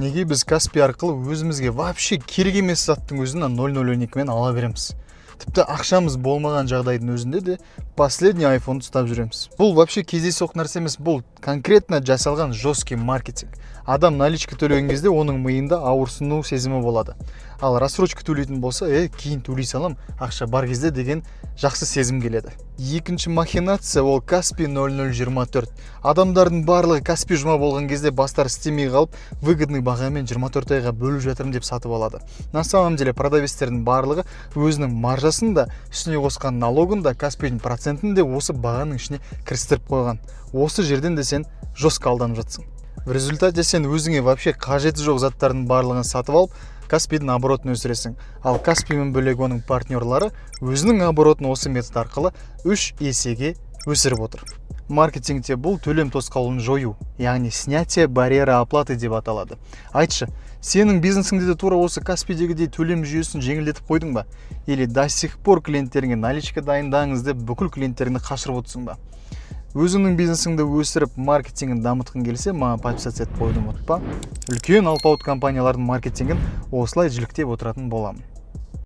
Неге біз Каспи арқылы өзімізге вообще керек емес заттың өзін 0.02 мен ала береміз. Тіпті ақшамыз болмаған жағдайдың өзінде де последний iPhone ұстап жүреміз. Бұл вообще кездейсоқ нәрсе емес, бұл конкретно жасалған жесткий маркетинг. Адам наличка төлеген кезде оның миында ауырсыну сезімі болады. Ал рассрочка төлейтін болса, кейін төлей салам, ақша бар кезде деген жақсы сезім келеді. Екінші махинация ол Каспи 0024. Адамдардың барлығы Каспи жұма болған кезде бастары істемей қалып, выгодный бағамен 24 айға бөліп жатырмын деп сатып алады. На самом деле продавецтердің барлығы өзінің маржасын да, үстіне қосқан налогын да, Каспидің процентін де осы бағаның ішіне кірістіріп қойған. Осы жерден де сен жестко алданып жатсың. В результате сен өзіңе вообще қажеті жоқ заттардың барлығын сатып алып, Каспидің оборотын өсіресің. Ал Каспимен бөлек оның партнерлары өзінің оборотын осы метод арқылы 3 есеге өсіріп отыр. Маркетингте бұл төлем тосқауылын жою, яғни снятие барьера оплаты деп аталады. Айтшы, сенің бизнесіңде де тура осы Каспидегідей төлем жүйесін жеңілдетіп қойдың ба? Или до сих пор клиенттеріңе наличка дайындаңыз деп бүкіл клиенттеріңді қашырып отырсың ба? Өзіңнің бизнесіңді өсіріп, маркетингін дамытқың келсе, маған подписаться етіп қойуды ұмытпа. Үлкен алпауыт компаниялардың маркетингін осылай жіліктеп отыратын боламын.